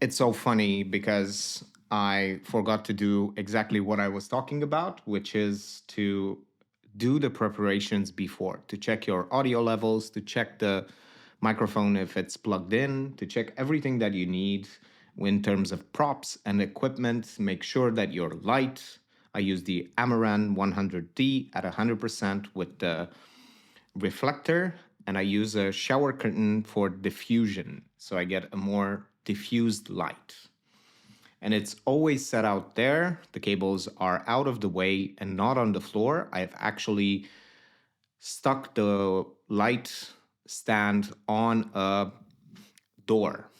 It's so funny because I forgot to do exactly what I was talking about, which is to do the preparations before, to check your audio levels, to check the microphone if it's plugged in, to check everything that you need in terms of props and equipment. Make sure that your light. I use the Amaran 100D at 100% with the reflector, and I use a shower curtain for diffusion. So I get a more diffused light. And it's always set out there. The cables are out of the way and not on the floor. I've actually stuck the light stand on a door.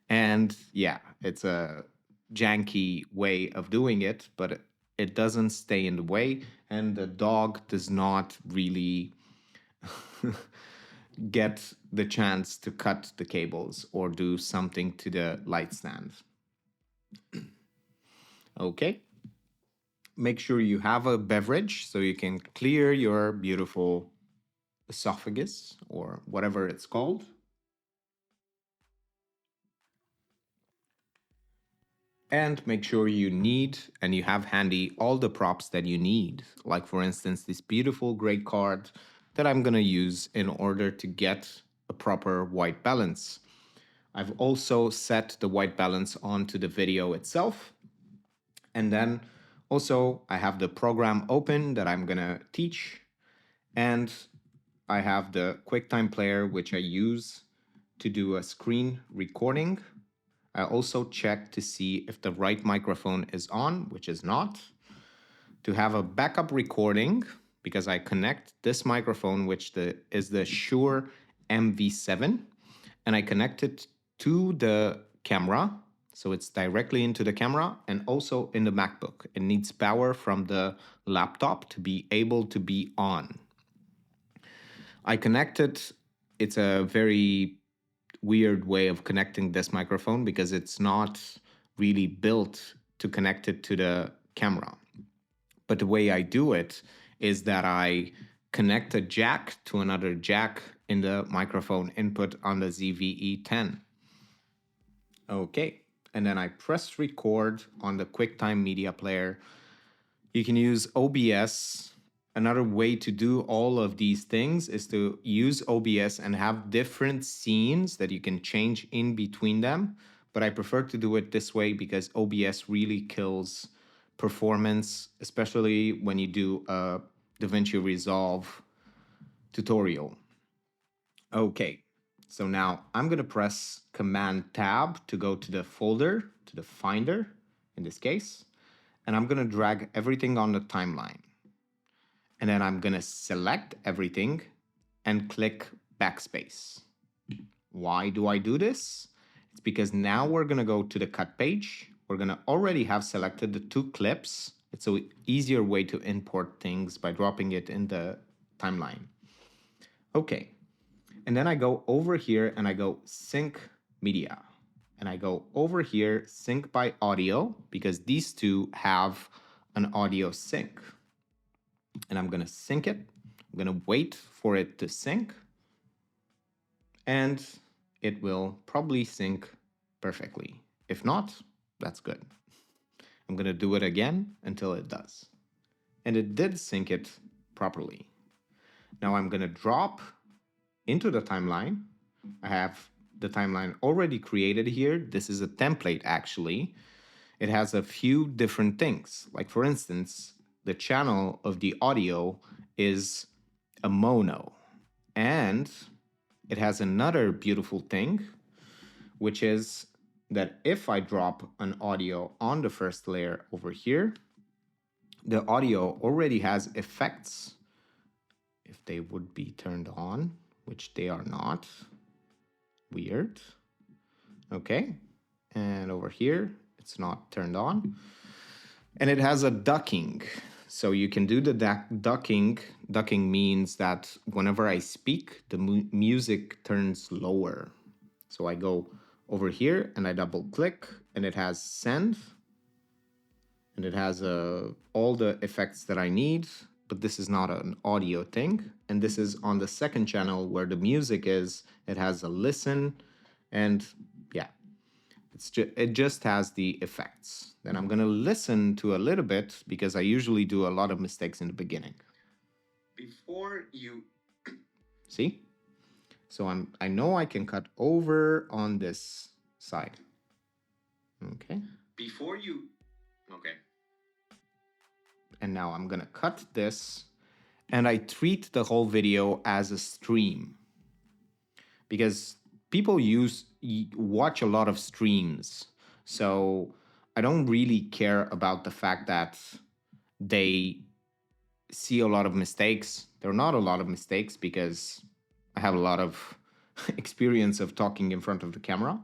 And yeah, it's a janky way of doing it, but it doesn't stay in the way. And the dog does not really get the chance to cut the cables or do something to the light stand. Okay. Make sure you have a beverage so you can clear your beautiful esophagus or whatever it's called. And make sure you need and you have handy all the props that you need. Like, for instance, this beautiful gray card that I'm going to use in order to get a proper white balance. I've also set the white balance onto the video itself. And then also I have the program open that I'm going to teach. And I have the QuickTime Player, which I use to do a screen recording. I also check to see if the right microphone is on, which is not. To have a backup recording, because I connect this microphone, which is the Shure MV7, and I connect it to the camera. So it's directly into the camera and also in the MacBook. It needs power from the laptop to be able to be on. I connected, it's a very weird way of connecting this microphone because it's not really built to connect it to the camera. But the way I do it is that I connect a jack to another jack in the microphone input on the ZVE10. Okay, and then I press record on the QuickTime Media Player. You can use OBS. Another way to do all of these things is to use OBS and have different scenes that you can change in between them. But I prefer to do it this way because OBS really kills performance, especially when you do a DaVinci Resolve tutorial. Okay, so now I'm going to press Command Tab to go to the folder, to the Finder in this case, and I'm going to drag everything on the timeline. And then I'm going to select everything and click Backspace. Why do I do this? It's because now we're going to go to the cut page. We're going to already have selected the two clips. It's an easier way to import things by dropping it in the timeline. Okay. And then I go over here and I go sync media. And I go over here, sync by audio, because these two have an audio sync. And I'm going to sync it. I'm going to wait for it to sync. And it will probably sync perfectly. If not, that's good. I'm going to do it again until it does. And it did sync it properly. Now I'm going to drop into the timeline. I have the timeline already created here. This is a template actually. It has a few different things. Like for instance, the channel of the audio is a mono. And it has another beautiful thing, which is that if I drop an audio on the first layer over here, the audio already has effects if they would be turned on, which they are not. Weird. Okay. And over here, it's not turned on. And it has a ducking. So you can do the ducking. Ducking means that whenever I speak, the music turns lower. So I go over here and I double click and it has send. And it has all the effects that I need, but this is not an audio thing. And this is on the second channel where the music is. It has a listen and yeah. It just has the effects. Then I'm going to listen to a little bit because I usually do a lot of mistakes in the beginning. Before you see? So I know I can cut over on this side. Okay. Before you Okay. And now I'm going to cut this, and I treat the whole video as a stream because people watch a lot of streams. So I don't really care about the fact that they see a lot of mistakes. There are not a lot of mistakes because I have a lot of experience of talking in front of the camera.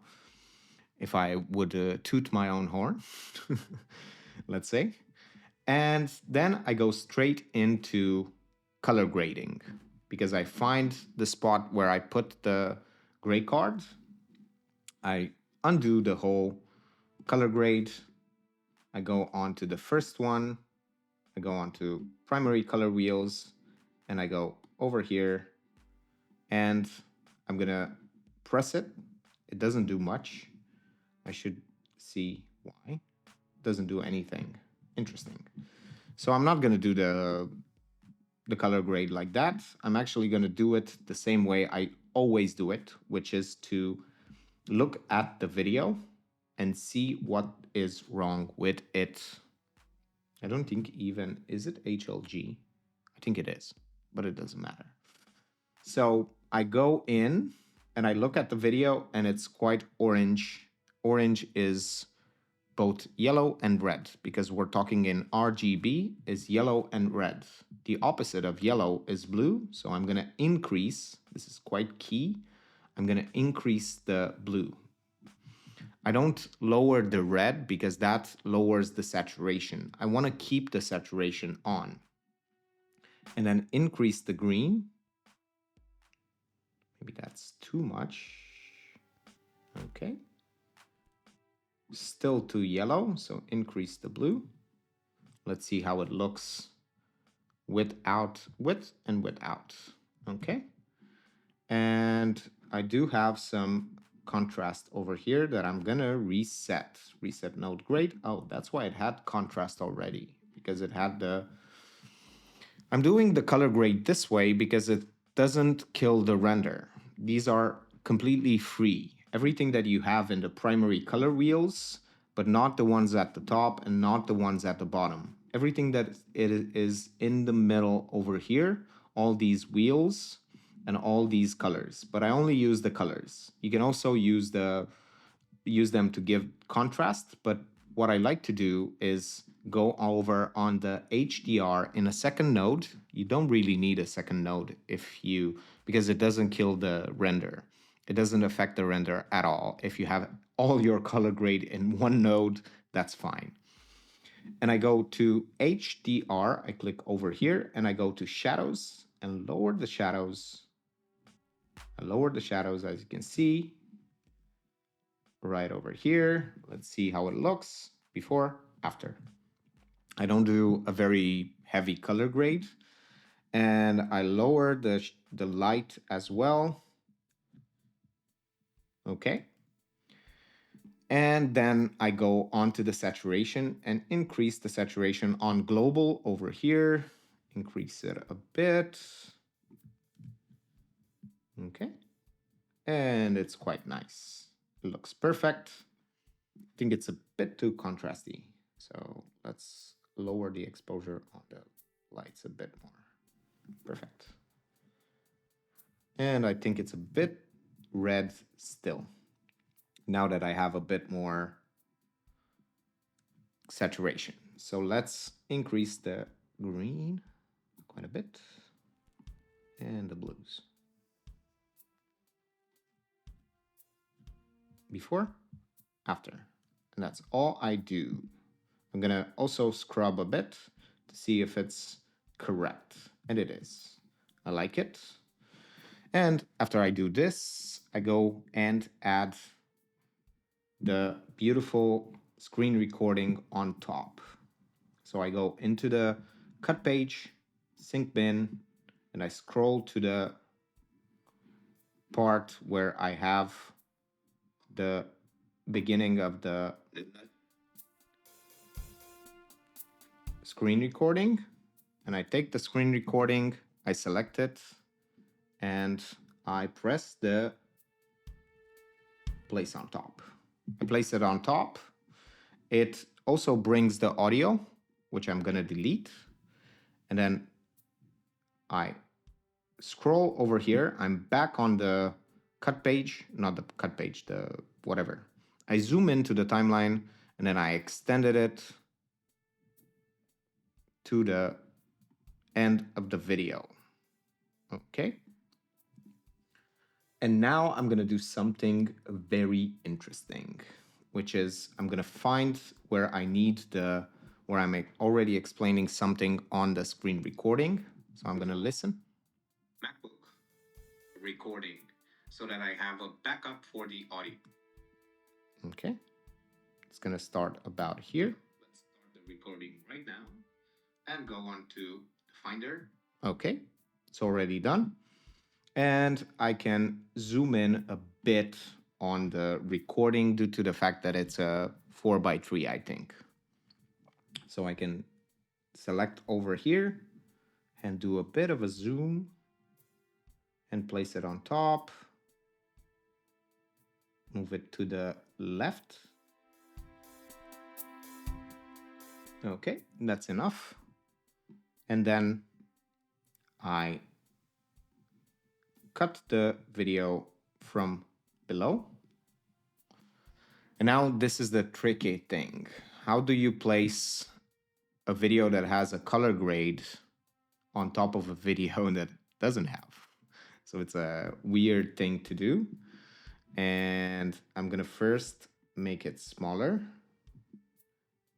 If I would toot my own horn, let's say. And then I go straight into color grading because I find the spot where I put the gray card. I undo the whole color grade. I go on to the first one. I go on to primary color wheels, and I go over here, and I'm gonna press it. It doesn't do much. I should see why. It doesn't do anything interesting. So I'm not gonna do the color grade like that. I'm actually gonna do it the same way I always do it, which is to look at the video and see what is wrong with it. I don't think even, is it HLG? I think it is, but it doesn't matter. So I go in and I look at the video and it's quite orange. Orange is both yellow and red because we're talking in RGB is yellow and red. The opposite of yellow is blue. So I'm going to increase, this is quite key. I'm going to increase the blue. I don't lower the red because that lowers the saturation. I want to keep the saturation on. And then increase the green. Maybe that's too much. Okay. Still too yellow, so increase the blue. Let's see how it looks without, with and without. Okay. And I do have some contrast over here that I'm gonna reset. Reset node grade. Oh, that's why it had contrast already, because it had the... I'm doing the color grade this way because it doesn't kill the render. These are completely free. Everything that you have in the primary color wheels, but not the ones at the top and not the ones at the bottom. Everything that it is in the middle over here, all these wheels and all these colors, but I only use the colors. You can also use them to give contrast, but what I like to do is go over on the HDR in a second node. You don't really need a second node because it doesn't kill the render. It doesn't affect the render at all. If you have all your color grade in one node, that's fine. And I go to HDR, I click over here and I go to shadows and lower the shadows. I lowered the shadows, as you can see, right over here. Let's see how it looks before, after. I don't do a very heavy color grade, and I lower the light as well. Okay. And then I go onto the saturation and increase the saturation on global over here. Increase it a bit. Okay. And it's quite nice. It looks perfect. I think it's a bit too contrasty. So let's lower the exposure on the lights a bit more. Perfect. And I think it's a bit red still. Now that I have a bit more saturation. So let's increase the green quite a bit and the blues. Before, after. And that's all I do. I'm gonna also scrub a bit to see if it's correct. And it is. I like it. And after I do this, I go and add the beautiful screen recording on top. So I go into the cut page, sync bin, and I scroll to the part where I have the beginning of the screen recording, and I take the screen recording, I select it, and I press the place on top. I place it on top. It also brings the audio, which I'm going to delete. And then I scroll over here. I'm back on the cut page, not the cut page, the whatever. I zoom into the timeline and then I extended it to the end of the video. Okay. And now I'm going to do something very interesting, which is I'm going to find where I need where I'm already explaining something on the screen recording. So I'm going to listen. MacBook recording so that I have a backup for the audio. Okay. It's going to start about here. Let's start the recording right now and go on to the Finder. Okay. It's already done. And I can zoom in a bit on the recording due to the fact that it's a 4:3, I think. So I can select over here and do a bit of a zoom and place it on top. Move it to the left. Okay, that's enough. And then I cut the video from below. And now this is the tricky thing. How do you place a video that has a color grade on top of a video that doesn't have? So it's a weird thing to do. And I'm gonna first make it smaller.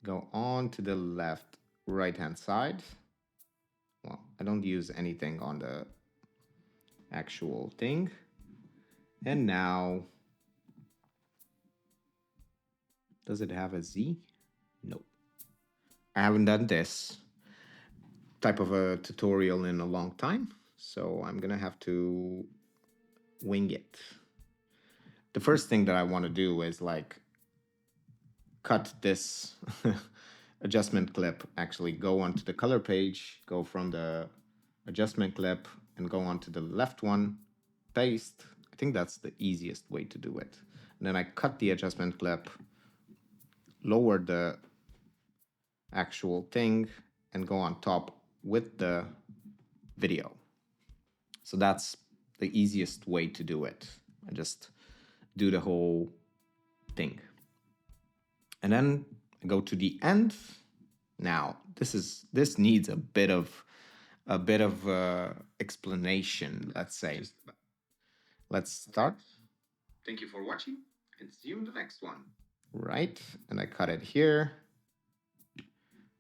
Go on to the left right-hand side. Well, I don't use anything on the actual thing. And now, does it have a Z? Nope. I haven't done this type of a tutorial in a long time, so I'm gonna have to wing it. The first thing that I want to do is like cut this adjustment clip, actually go onto the color page, go from the adjustment clip and go onto the left one, paste. I think that's the easiest way to do it. And then I cut the adjustment clip, lower the actual thing and go on top with the video. So that's the easiest way to do it. I just do the whole thing. And then I go to the end. Now, this needs a bit of explanation, let's say. Let's start. Thank you for watching and see you in the next one. Right, and I cut it here.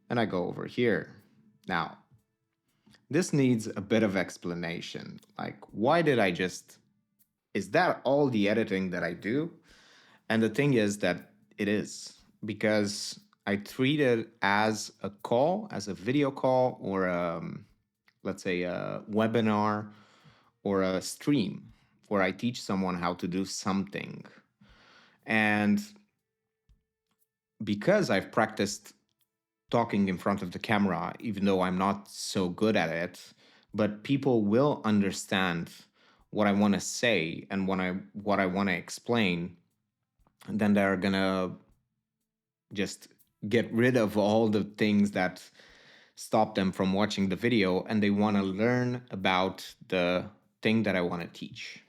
And I go over here. Now, this needs a bit of explanation. Like, why did I just... Is that all the editing that I do? And the thing is that it is, because I treat it as a call, as a video call, or let's say a webinar or a stream where I teach someone how to do something. And because I've practiced talking in front of the camera, even though I'm not so good at it, but people will understand what I want to say and what I want to explain, and then they're gonna just get rid of all the things that stop them from watching the video, and they want to learn about the thing that I want to teach.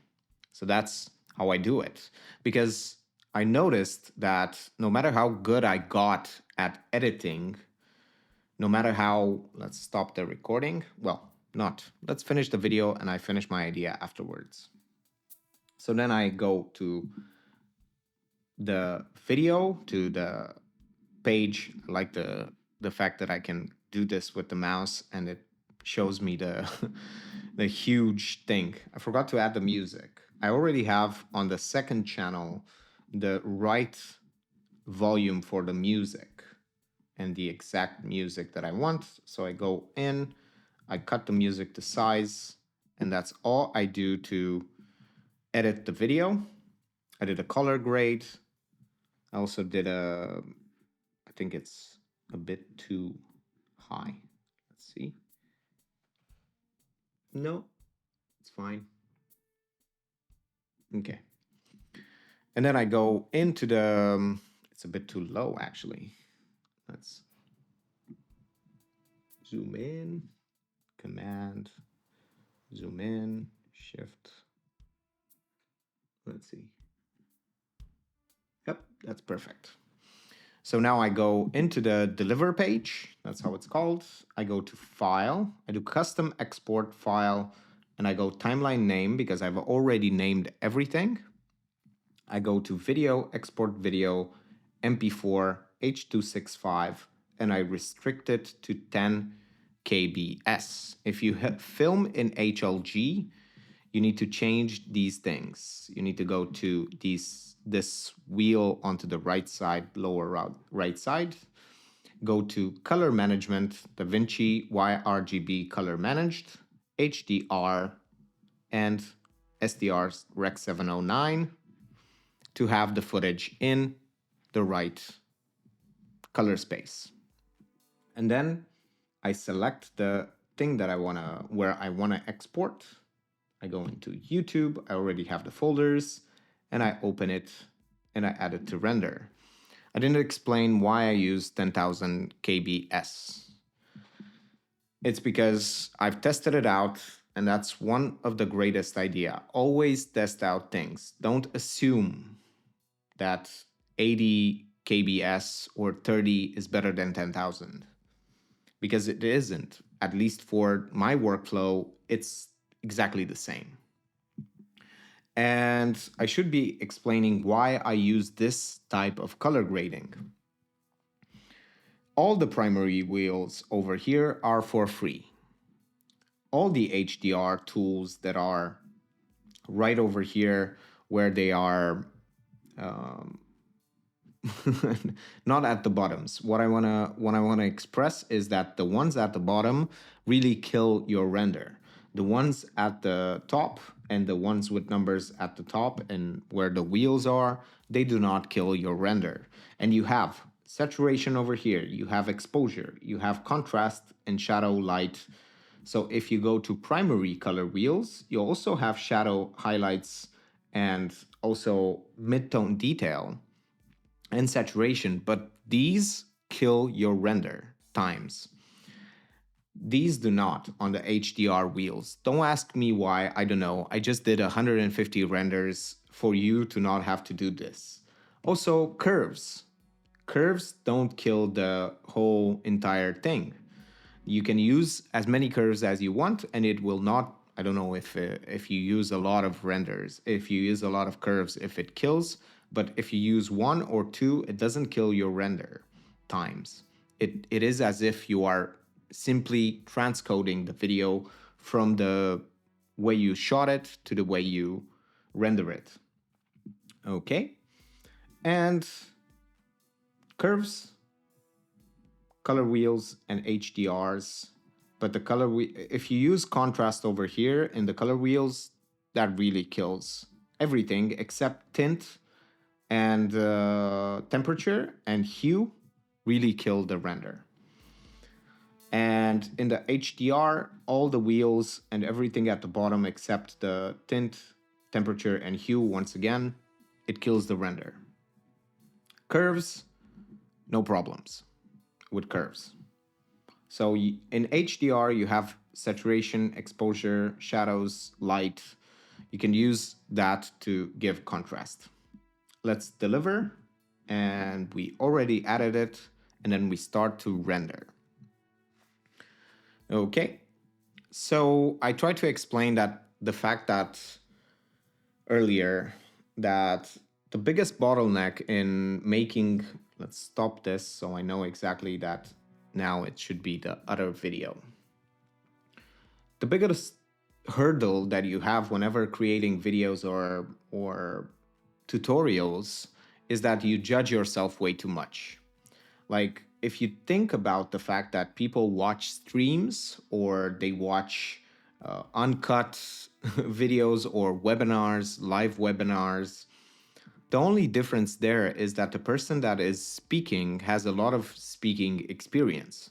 So that's how I do it, because I noticed that no matter how good I got at editing, no matter how... Let's stop the recording. Well, not. Let's finish the video and I finish my idea afterwards. So then I go to the video, to the page. I like the fact that I can do this with the mouse and it shows me the the huge thing. I forgot to add the music. I already have on the second channel the right volume for the music and the exact music that I want. So I go in, I cut the music to size, and that's all I do to edit the video. I did a color grade, I also did I think it's a bit too high. Let's see. No, it's fine. Okay. And then I go into it's a bit too low actually. Let's zoom in, command, zoom in, shift. Let's see. Yep, that's perfect. So now I go into the deliver page. That's how it's called. I go to file, I do custom export file, and I go timeline name because I've already named everything. I go to video, export video, MP4, H.265, and I restrict it to 10 kbs. If you film in HLG, you need to change these things. You need to go to this wheel onto the right side, lower right side. Go to color management, DaVinci YRGB color managed, HDR, and SDR Rec 709 to have the footage in the right color space. And then I select the thing that where I wanna export. I go into YouTube, I already have the folders, and I open it and I add it to render. I didn't explain why I use 10,000 kbs. It's because I've tested it out, and that's one of the greatest idea. Always test out things. Don't assume that 80 kbs or 30 is better than 10,000, because it isn't. At least for my workflow, it's exactly the same. And I should be explaining why I use this type of color grading. All the primary wheels over here are for free. All the HDR tools that are right over here, where they are not at the bottoms. What I wanna express is that the ones at the bottom really kill your render. The ones at the top and the ones with numbers at the top and where the wheels are, they do not kill your render. And you have saturation over here, you have exposure, you have contrast and shadow light. So if you go to primary color wheels, you also have shadow highlights and also mid-tone detail and saturation, but these kill your render times. These do not on the HDR wheels. Don't ask me why, I don't know. I just did 150 renders for you to not have to do this. Also, curves. Curves don't kill the whole entire thing. You can use as many curves as you want, and it will not. I don't know if you use a lot of renders, if you use a lot of curves, if it kills. But if you use one or two, it doesn't kill your render times. It is as if you are simply transcoding the video from the way you shot it to the way you render it. Okay, and curves, color wheels, and HDRs. But the if you use contrast over here in the color wheels, that really kills everything except tint and temperature and hue really kill the render. And in the HDR, all the wheels and everything at the bottom except the tint, temperature, and hue, once again, it kills the render. Curves, no problems with curves. So in HDR, you have saturation, exposure, shadows, light. You can use that to give contrast. Let's deliver, and we already added it, and then we start to render. Okay, so I tried to explain that the fact that earlier that the biggest bottleneck in making, let's stop this so I know exactly that now it should be the other video. The biggest hurdle that you have whenever creating videos or tutorials is that you judge yourself way too much. Like, if you think about the fact that people watch streams or they watch uncut videos or webinars, live webinars, The only difference there is that the person that is speaking has a lot of speaking experience.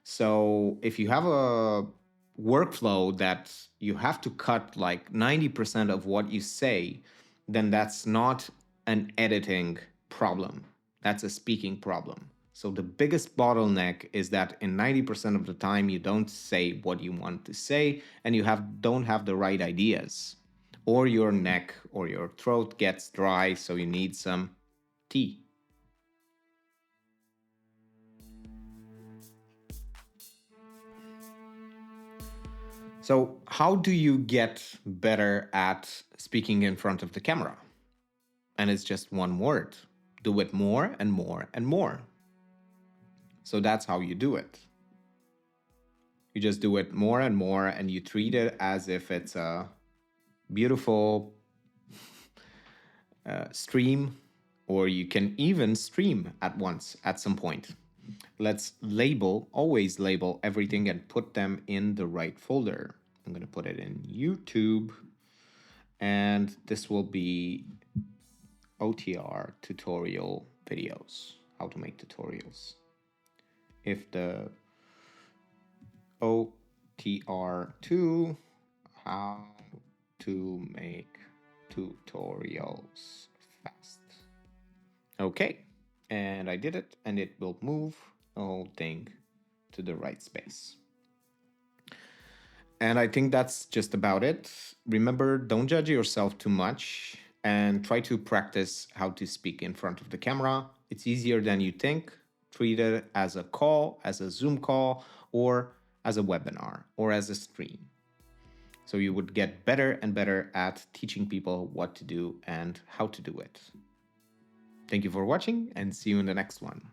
So if you have a workflow that you have to cut like 90% of what you say, then that's not an editing problem. That's a speaking problem. So the biggest bottleneck is that in 90% of the time you don't say what you want to say and you don't have the right ideas. Or your neck or your throat gets dry, so you need some tea. So, how do you get better at speaking in front of the camera? And it's just one word: do it more and more and more. So, that's how you do it. You just do it more and more, and you treat it as if it's a beautiful stream, or you can even stream at once at some point. Let's always label everything and put them in the right folder. I'm going to put it in YouTube, and this will be OTR tutorial videos, how to make tutorials. If the OTR2, how to make tutorials fast. Okay, and I did it, and it will move the whole thing to the right space. And I think that's just about it. Remember, don't judge yourself too much and try to practice how to speak in front of the camera. It's easier than you think. Treat it as a call, as a Zoom call, or as a webinar, or as a stream. So you would get better and better at teaching people what to do and how to do it. Thank you for watching, and see you in the next one.